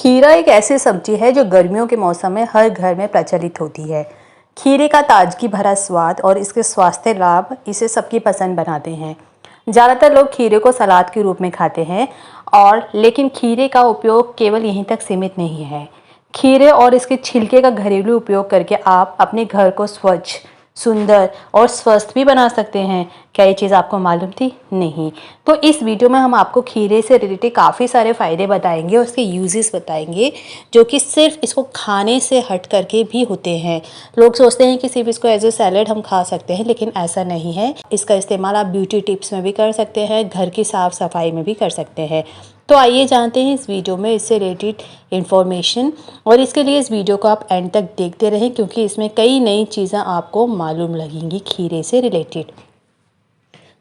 खीरा एक ऐसी सब्जी है जो गर्मियों के मौसम में हर घर में प्रचलित होती है। खीरे का ताजगी भरा स्वाद और इसके स्वास्थ्य लाभ इसे सबकी पसंद बनाते हैं। ज़्यादातर लोग खीरे को सलाद के रूप में खाते हैं लेकिन खीरे का उपयोग केवल यहीं तक सीमित नहीं है। खीरे और इसके छिलके का घरेलू उपयोग करके आप अपने घर को स्वच्छ, सुंदर और स्वस्थ भी बना सकते हैं। क्या ये चीज़ आपको मालूम थी? नहीं। तो इस वीडियो में हम आपको खीरे से रिलेटेड काफ़ी सारे फ़ायदे बताएंगे और उसके यूजेस बताएंगे, जो कि सिर्फ इसको खाने से हट करके भी होते हैं। लोग सोचते हैं कि सिर्फ इसको एज ए सैलेड हम खा सकते हैं, लेकिन ऐसा नहीं है। इसका इस्तेमाल आप ब्यूटी टिप्स में भी कर सकते हैं, घर की साफ़ सफाई में भी कर सकते हैं। तो आइए जानते हैं इस वीडियो में इससे रिलेटेड इन्फॉर्मेशन, और इसके लिए इस वीडियो को आप एंड तक देखते रहें, क्योंकि इसमें कई नई चीज़ें आपको मालूम लगेंगी खीरे से रिलेटेड।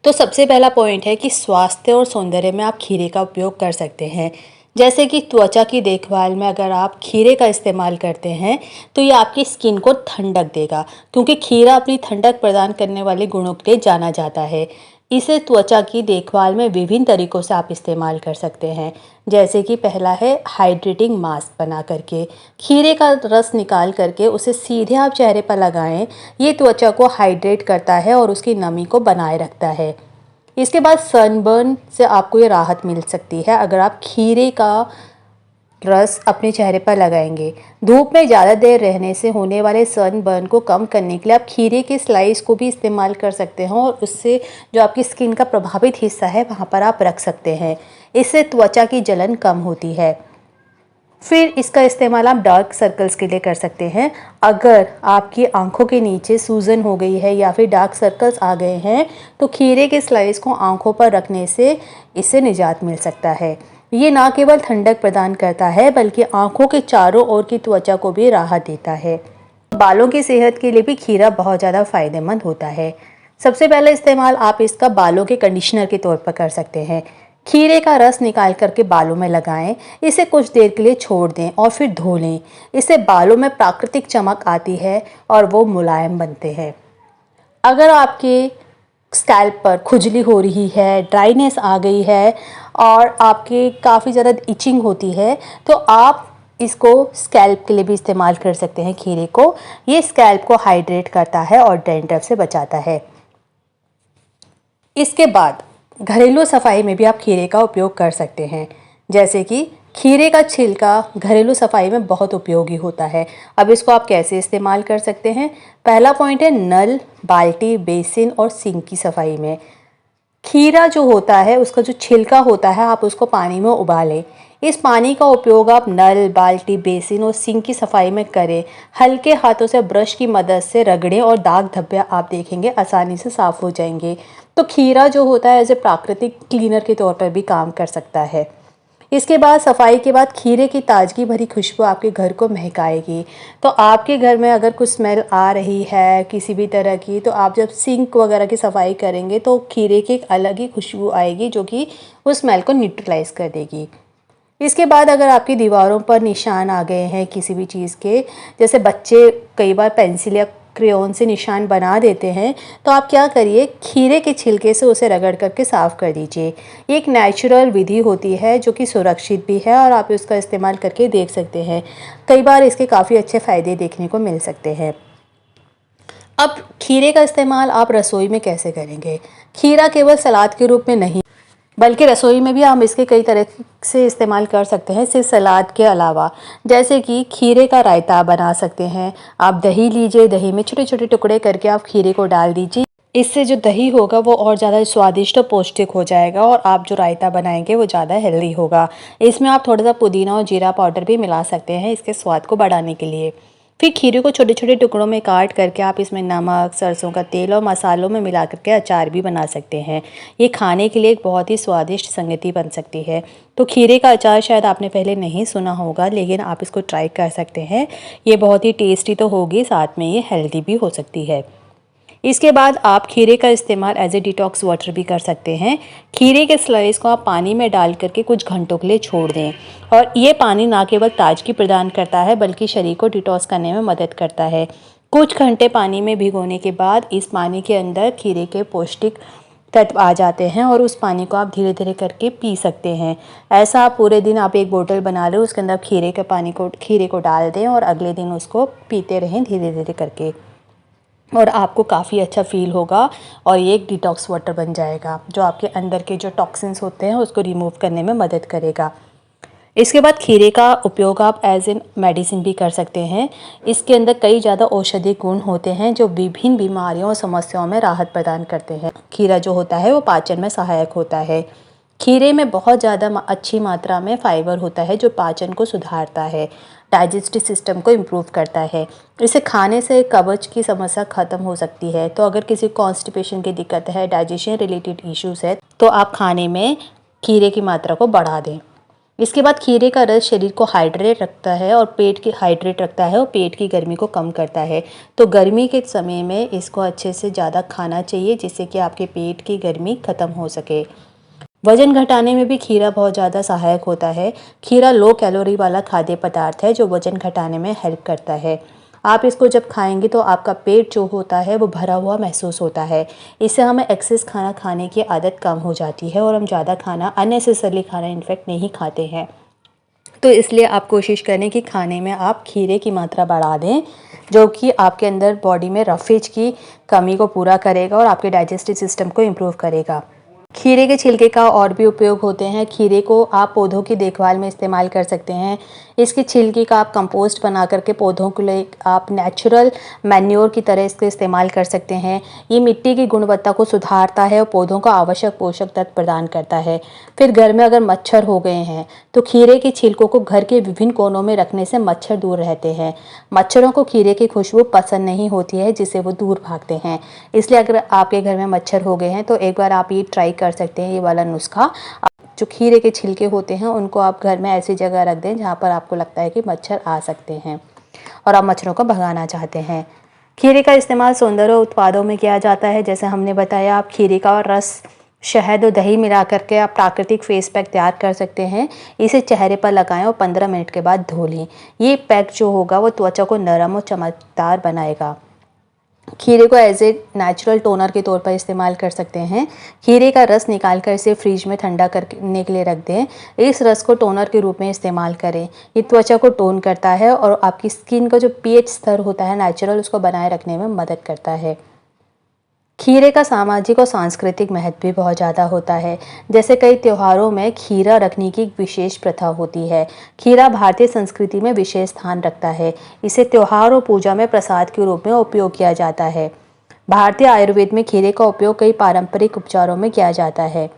तो सबसे पहला पॉइंट है कि स्वास्थ्य और सौंदर्य में आप खीरे का उपयोग कर सकते हैं। जैसे कि त्वचा की देखभाल में अगर आप खीरे का इस्तेमाल करते हैं तो ये आपकी स्किन को ठंडक देगा, क्योंकि खीरा अपनी ठंडक प्रदान करने वाले गुणों के लिए जाना जाता है। इसे त्वचा की देखभाल में विभिन्न तरीक़ों से आप इस्तेमाल कर सकते हैं। जैसे कि पहला है हाइड्रेटिंग मास्क बना करके। खीरे का रस निकाल करके उसे सीधे आप चेहरे पर लगाएं। ये त्वचा को हाइड्रेट करता है और उसकी नमी को बनाए रखता है। इसके बाद सनबर्न से आपको ये राहत मिल सकती है अगर आप खीरे का रस अपने चेहरे पर लगाएंगे। धूप में ज़्यादा देर रहने से होने वाले सनबर्न को कम करने के लिए आप खीरे के स्लाइस को भी इस्तेमाल कर सकते हैं और उससे जो आपकी स्किन का प्रभावित हिस्सा है वहाँ पर आप रख सकते हैं। इससे त्वचा की जलन कम होती है। फिर इसका इस्तेमाल आप डार्क सर्कल्स के लिए कर सकते हैं। अगर आपकी आंखों के नीचे सूजन हो गई है या फिर डार्क सर्कल्स आ गए हैं तो खीरे के स्लाइस को आंखों पर रखने से इससे निजात मिल सकता है। ये ना केवल ठंडक प्रदान करता है बल्कि आंखों के चारों ओर की त्वचा को भी राहत देता है। बालों की सेहत के लिए भी खीरा बहुत ज़्यादा फायदेमंद होता है। सबसे पहले इस्तेमाल आप इसका बालों के कंडीशनर के तौर पर कर सकते हैं। खीरे का रस निकाल करके बालों में लगाएं, इसे कुछ देर के लिए छोड़ दें और फिर धो लें। इससे बालों में प्राकृतिक चमक आती है और वो मुलायम बनते हैं। अगर आपके स्कैल्प पर खुजली हो रही है, ड्राइनेस आ गई है और आपके काफ़ी ज़्यादा इचिंग होती है तो आप इसको स्कैल्प के लिए भी इस्तेमाल कर सकते हैं खीरे को। ये स्कैल्प को हाइड्रेट करता है और डैंड्रफ से बचाता है। इसके बाद घरेलू सफाई में भी आप खीरे का उपयोग कर सकते हैं। जैसे कि खीरे का छिलका घरेलू सफाई में बहुत उपयोगी होता है। अब इसको आप कैसे इस्तेमाल कर सकते हैं? पहला पॉइंट है नल, बाल्टी, बेसिन और सिंक की सफाई में। खीरा जो होता है उसका जो छिलका होता है आप उसको पानी में उबालें। इस पानी का उपयोग आप नल, बाल्टी, बेसिन और सिंक की सफाई में करें। हल्के हाथों से ब्रश की मदद से रगड़ें और दाग धब्बे आप देखेंगे आसानी से साफ़ हो जाएंगे। तो खीरा जो होता है एज ए प्राकृतिक क्लीनर के तौर पर भी काम कर सकता है। इसके बाद सफाई के बाद खीरे की ताजगी भरी खुशबू आपके घर को महकाएगी। तो आपके घर में अगर कुछ स्मेल आ रही है किसी भी तरह की, तो आप जब सिंक वगैरह की सफाई करेंगे तो खीरे की एक अलग ही खुशबू आएगी जो कि उस स्मेल को न्यूट्रलाइज कर देगी। इसके बाद अगर आपकी दीवारों पर निशान आ गए हैं किसी भी चीज़ के, जैसे बच्चे कई बार पेंसिल या क्रेयॉन से निशान बना देते हैं, तो आप क्या करिए, खीरे के छिलके से उसे रगड़ करके साफ़ कर दीजिए। ये एक नेचुरल विधि होती है जो कि सुरक्षित भी है और आप इसका इस्तेमाल करके देख सकते हैं। कई बार इसके काफ़ी अच्छे फ़ायदे देखने को मिल सकते हैं। अब खीरे का इस्तेमाल आप रसोई में कैसे करेंगे? खीरा केवल सलाद के रूप में नहीं बल्कि रसोई में भी हम इसके कई तरह से इस्तेमाल कर सकते हैं, सिर्फ सलाद के अलावा। जैसे कि खीरे का रायता बना सकते हैं। आप दही लीजिए, दही में छोटे छोटे टुकड़े करके आप खीरे को डाल दीजिए। इससे जो दही होगा वो और ज़्यादा स्वादिष्ट और पौष्टिक हो जाएगा और आप जो रायता बनाएंगे वो ज़्यादा हेल्दी होगा। इसमें आप थोड़ा सा पुदीना और जीरा पाउडर भी मिला सकते हैं इसके स्वाद को बढ़ाने के लिए। फिर खीरे को छोटे छोटे टुकड़ों में काट करके आप इसमें नमक, सरसों का तेल और मसालों में मिला करके अचार भी बना सकते हैं। ये खाने के लिए एक बहुत ही स्वादिष्ट संगति बन सकती है। तो खीरे का अचार शायद आपने पहले नहीं सुना होगा, लेकिन आप इसको ट्राई कर सकते हैं। ये बहुत ही टेस्टी तो होगी, साथ में ये हेल्दी भी हो सकती है। इसके बाद आप खीरे का इस्तेमाल एज ए डिटॉक्स वाटर भी कर सकते हैं। खीरे के स्लाइस को आप पानी में डाल करके कुछ घंटों के लिए छोड़ दें और ये पानी ना केवल ताजगी प्रदान करता है बल्कि शरीर को डिटॉक्स करने में मदद करता है। कुछ घंटे पानी में भिगोने के बाद इस पानी के अंदर खीरे के पौष्टिक तत्व आ जाते हैं और उस पानी को आप धीरे धीरे करके पी सकते हैं। ऐसा आप पूरे दिन आप एक बोतल बना लें, उसके अंदर खीरे को डाल दें और अगले दिन उसको पीते रहें धीरे धीरे करके, और आपको काफ़ी अच्छा फ़ील होगा और ये एक डिटॉक्स वाटर बन जाएगा जो आपके अंदर के जो टॉक्सिन्स होते हैं उसको रिमूव करने में मदद करेगा। इसके बाद खीरे का उपयोग आप एज एन मेडिसिन भी कर सकते हैं। इसके अंदर कई ज़्यादा औषधि गुण होते हैं जो विभिन्न बीमारियों और समस्याओं में राहत प्रदान करते हैं। खीरा जो होता है वो पाचन में सहायक होता है। खीरे में बहुत ज़्यादा अच्छी मात्रा में फाइबर होता है जो पाचन को सुधारता है, डाइजेस्टिव सिस्टम को इम्प्रूव करता है। इसे खाने से कब्ज की समस्या ख़त्म हो सकती है। तो अगर किसी कॉन्स्टिपेशन की दिक्कत है, डाइजेशन रिलेटेड इश्यूज़ है, तो आप खाने में खीरे की मात्रा को बढ़ा दें। इसके बाद खीरे का रस शरीर को हाइड्रेट रखता है और पेट की गर्मी को कम करता है। तो गर्मी के समय में इसको अच्छे से ज़्यादा खाना चाहिए जिससे कि आपके पेट की गर्मी ख़त्म हो सके। वज़न घटाने में भी खीरा बहुत ज़्यादा सहायक होता है। खीरा लो कैलोरी वाला खाद्य पदार्थ है जो वज़न घटाने में हेल्प करता है। आप इसको जब खाएंगे तो आपका पेट जो होता है वो भरा हुआ महसूस होता है। इससे हमें एक्सेस खाना खाने की आदत कम हो जाती है और हम ज़्यादा खाना अननेसेसरली खाना इनफेक्ट नहीं खाते हैं। तो इसलिए आप कोशिश करें कि खाने में आप खीरे की मात्रा बढ़ा दें जो कि आपके अंदर बॉडी में रफेज की कमी को पूरा करेगा और आपके डाइजेस्टिव सिस्टम को इम्प्रूव करेगा। खीरे के छिलके का और भी उपयोग होते हैं। खीरे को आप पौधों की देखभाल में इस्तेमाल कर सकते हैं। इसके छिलके का आप कंपोस्ट बना करके पौधों के लिए आप नेचुरल मैन्योर की तरह इसका इस्तेमाल कर सकते हैं। ये मिट्टी की गुणवत्ता को सुधारता है और पौधों को आवश्यक पोषक तत्व प्रदान करता है। फिर घर में अगर मच्छर हो गए हैं तो खीरे के छिलकों को घर के विभिन्न कोनों में रखने से मच्छर दूर रहते हैं। मच्छरों को खीरे की खुशबू पसंद नहीं होती है जिससे वो दूर भागते हैं। इसलिए अगर आपके घर में मच्छर हो गए हैं तो एक बार आप ये ट्राई कर सकते हैं, ये वाला नुस्खा। जो खीरे के छिलके होते हैं उनको आप घर में ऐसी जगह रख दें जहाँ पर आपको लगता है कि मच्छर आ सकते हैं और आप मच्छरों को भगाना चाहते हैं। खीरे का इस्तेमाल सौंदर्य उत्पादों में किया जाता है। जैसे हमने बताया, आप खीरे का रस शहद और दही मिला करके आप प्राकृतिक फेस पैक तैयार कर सकते हैं। इसे चेहरे पर लगाएं और 15 मिनट के बाद धो लें। ये पैक जो होगा वो त्वचा को नरम और चमकदार बनाएगा। खीरे को एज ए नेचुरल टोनर के तौर पर इस्तेमाल कर सकते हैं। खीरे का रस निकाल कर इसे फ्रिज में ठंडा करने के लिए रख दें। इस रस को टोनर के रूप में इस्तेमाल करें। ये त्वचा को टोन करता है और आपकी स्किन का जो पीएच स्तर होता है नेचुरल, उसको बनाए रखने में मदद करता है। खीरे का सामाजिक और सांस्कृतिक महत्व भी बहुत ज़्यादा होता है। जैसे कई त्योहारों में खीरा रखने की एक विशेष प्रथा होती है। खीरा भारतीय संस्कृति में विशेष स्थान रखता है। इसे त्योहार और पूजा में प्रसाद के रूप में उपयोग किया जाता है। भारतीय आयुर्वेद में खीरे का उपयोग कई पारंपरिक उपचारों में किया जाता है।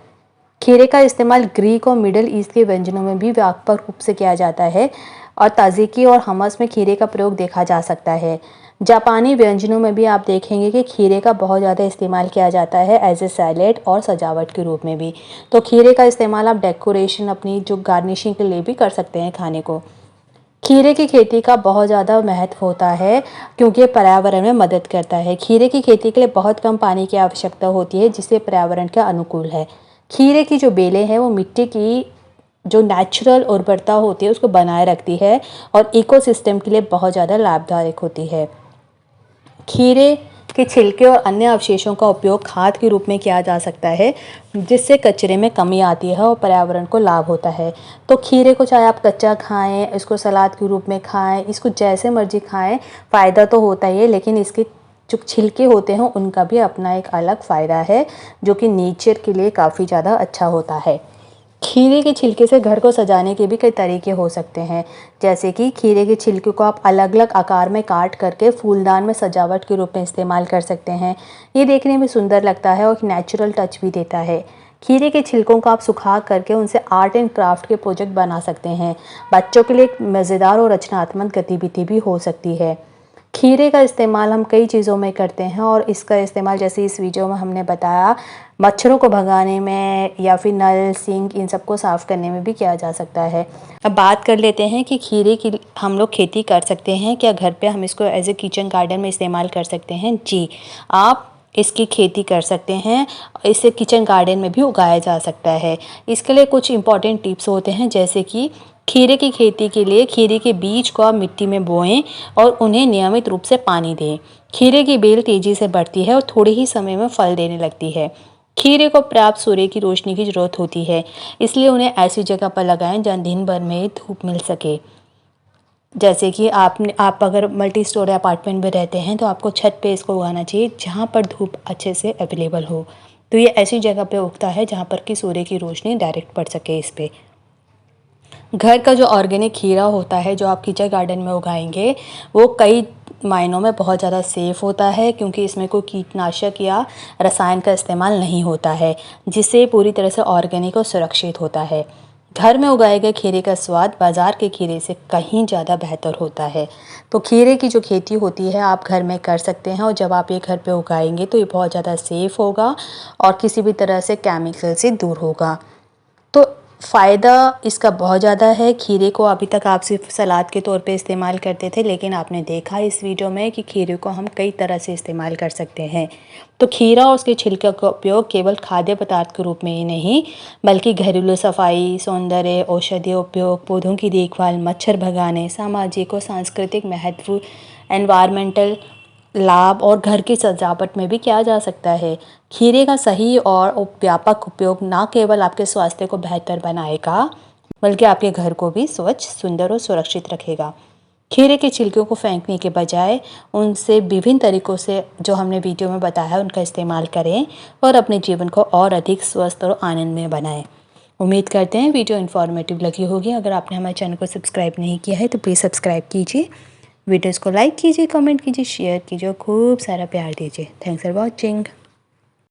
खीरे का इस्तेमाल ग्रीक और मिडल ईस्ट के व्यंजनों में भी व्यापक रूप से किया जाता है और ताज़िकी और हमस में खीरे का प्रयोग देखा जा सकता है। जापानी व्यंजनों में भी आप देखेंगे कि खीरे का बहुत ज़्यादा इस्तेमाल किया जाता है एज ए सैलेड और सजावट के रूप में भी। तो खीरे का इस्तेमाल आप डेकोरेशन, अपनी जो गार्निशिंग के लिए भी कर सकते हैं खाने को। खीरे की खेती का बहुत ज़्यादा महत्व होता है क्योंकि ये पर्यावरण में मदद करता है। खीरे की खेती के लिए बहुत कम पानी की आवश्यकता होती है जिससे पर्यावरण के अनुकूल है। खीरे की जो बेलें हैं वो मिट्टी की जो नेचुरल उर्वरता होती है उसको बनाए रखती है और इकोसिस्टम के लिए बहुत ज़्यादा लाभदायक होती है। खीरे के छिलके और अन्य अवशेषों का उपयोग खाद के रूप में किया जा सकता है जिससे कचरे में कमी आती है और पर्यावरण को लाभ होता है। तो खीरे को चाहे आप कच्चा खाएं, इसको सलाद के रूप में खाएं, इसको जैसे मर्जी खाएं, फ़ायदा तो होता ही है, लेकिन इसके जो छिलके होते हैं उनका भी अपना एक अलग फ़ायदा है जो कि नेचर के लिए काफ़ी ज़्यादा अच्छा होता है। खीरे के छिलके से घर को सजाने के भी कई तरीके हो सकते हैं। जैसे कि खीरे के छिलके को आप अलग अलग आकार में काट करके फूलदान में सजावट के रूप में इस्तेमाल कर सकते हैं। ये देखने में सुंदर लगता है और नेचुरल टच भी देता है। खीरे के छिलकों को आप सुखा करके उनसे आर्ट एंड क्राफ्ट के प्रोजेक्ट बना सकते हैं। बच्चों के लिए एक मज़ेदार और रचनात्मक गतिविधि भी हो सकती है। खीरे का इस्तेमाल हम कई चीज़ों में करते हैं और इसका इस्तेमाल जैसे इस वीडियो में हमने बताया, मच्छरों को भगाने में या फिर नल, सिंक, इन सबको साफ़ करने में भी किया जा सकता है। अब बात कर लेते हैं कि खीरे की हम लोग खेती कर सकते हैं क्या घर पे, हम इसको एज ए किचन गार्डन में इस्तेमाल कर सकते हैं। जी, आप इसकी खेती कर सकते हैं। इसे किचन गार्डन में भी उगाया जा सकता है। इसके लिए कुछ इंपॉर्टेंट टिप्स होते हैं, जैसे कि खीरे की खेती के लिए खीरे के बीज को आप मिट्टी में बोएं और उन्हें नियमित रूप से पानी दें। खीरे की बेल तेज़ी से बढ़ती है और थोड़े ही समय में फल देने लगती है। खीरे को पर्याप्त सूर्य की रोशनी की ज़रूरत होती है, इसलिए उन्हें ऐसी जगह पर लगाएं जहाँ दिन भर में धूप मिल सके। जैसे कि आप अगर मल्टी स्टोरी अपार्टमेंट में रहते हैं तो आपको छत पे इसको उगाना चाहिए जहाँ पर धूप अच्छे से अवेलेबल हो। तो ये ऐसी जगह पे उगता है जहाँ पर कि सूर्य की रोशनी डायरेक्ट पड़ सके इस पे। घर का जो ऑर्गेनिक खीरा होता है जो आप किचन गार्डन में उगाएंगे वो कई मायनों में बहुत ज़्यादा सेफ़ होता है, क्योंकि इसमें कोई कीटनाशक या रसायन का इस्तेमाल नहीं होता है, जिससे पूरी तरह से ऑर्गेनिक और सुरक्षित होता है। घर में उगाए गए खीरे का स्वाद बाज़ार के खीरे से कहीं ज़्यादा बेहतर होता है। तो खीरे की जो खेती होती है आप घर में कर सकते हैं, और जब आप ये घर पे उगाएंगे तो ये बहुत ज़्यादा सेफ़ होगा और किसी भी तरह से केमिकल से दूर होगा। तो फ़ायदा इसका बहुत ज़्यादा है। खीरे को अभी तक आप सिर्फ सलाद के तौर पे इस्तेमाल करते थे, लेकिन आपने देखा इस वीडियो में कि खीरे को हम कई तरह से इस्तेमाल कर सकते हैं। तो खीरा और उसके छिलके का उपयोग केवल खाद्य पदार्थ के रूप में ही नहीं, बल्कि घरेलू सफाई, सौंदर्य, औषधीय उपयोग, पौधों की देखभाल, मच्छर भगाने, सामाजिक और सांस्कृतिक महत्व, एनवायरमेंटल लाभ और घर की सजावट में भी किया जा सकता है। खीरे का सही और व्यापक उपयोग न केवल आपके स्वास्थ्य को बेहतर बनाएगा, बल्कि आपके घर को भी स्वच्छ, सुंदर और सुरक्षित रखेगा। खीरे के छिलकों को फेंकने के बजाय उनसे विभिन्न तरीक़ों से जो हमने वीडियो में बताया उनका इस्तेमाल करें और अपने जीवन को और अधिक स्वस्थ और आनंदमय बनाएं। उम्मीद करते हैं वीडियो इन्फॉर्मेटिव लगी होगी। अगर आपने हमारे चैनल को सब्सक्राइब नहीं किया है तो प्लीज़ सब्सक्राइब कीजिए, वीडियोज़ को लाइक कीजिए, कमेंट कीजिए, शेयर कीजिए और खूब सारा प्यार दीजिए। Thanks for watching.